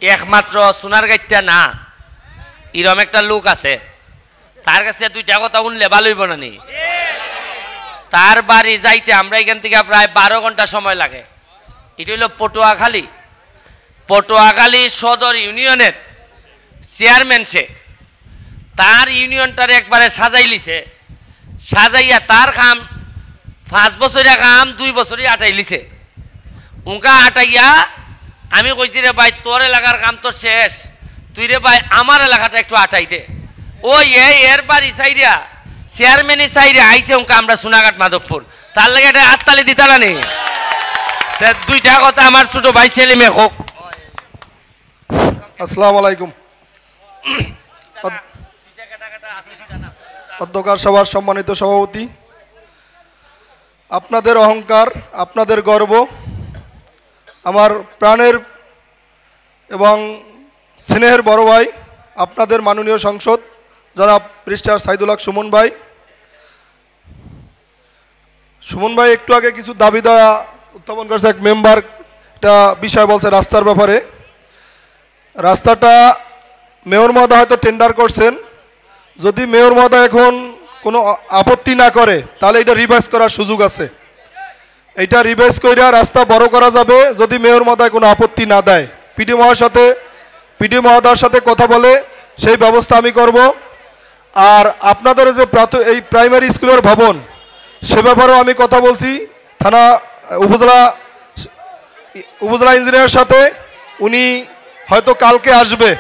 একমাত্র সোনারগাঁইটা না, এরম একটা লোক আছে, তার কাছ থেকে 2টা কথা শুনলে ভালো হইব না নি? তার বাড়ি যাইতে আমরা এখান থেকে প্রায় 12 ঘন্টা সময় লাগে। এটা হলো পটুয়াখালী সদর ইউনিয়নের চেয়ারম্যান। সে তার ইউনিয়নটার একবারে সাজাই লিছে, সাজাইয়া তার কাম 5 বছরের কাম 2 বছরই আটাই লিছে। উনকা আটাইয়া আমি কইছি রে ভাই তোর এলাকার কাম তো শেষ, তুই রে ভাই আমার এলাকাটা একটু আটাই দে। ওই এর বাড়ি সাইরিয়া চেয়ারম্যানের সাইরে আইছে উনকা আমরা সোনাঘাট মাধবপুর, তার লাগে এটা আত্মালি দিতালা নেই। 2টা কথা আমার ছোট ভাই ছেলে মেয়ে হোক। আসসালামু আলাইকুম। অধ্যক্ষ সভার সম্মানিত সভাপতি, আপনাদের অহংকার, আপনাদের গর্ব, আমার প্রাণের এবং স্নেহের বড় ভাই, আপনাদের মাননীয় সংসদ জনাব ব্যারিস্টার সাইদুল হক সুমন ভাই। সুমন ভাই একটু আগে কিছু দাবি দেওয়া উত্থাপন করছে, এক মেম্বার একটা বিষয় বলছে রাস্তার ব্যাপারে। রাস্তাটা মেয়র মহোদয় হয়তো টেন্ডার করছেন, যদি মেয়র মহোদয় এখন কোনো আপত্তি না করে তাহলে এটা রিভাইজ করার সুযোগ আছে। এইটা রিভাইজ করে রাস্তা বড় করা যাবে যদি মেয়র মহোদয় কোনো আপত্তি না দেয়। পিডি মহোদয়ের সাথে কথা বলে সেই ব্যবস্থা আমি করব। আর আপনাদের যে এই প্রাইমারি স্কুলের ভবন, সে ব্যাপারেও আমি কথা বলছি থানা উপজেলা ইঞ্জিনিয়ারের সাথে, উনি হয়তো কালকে আসবে।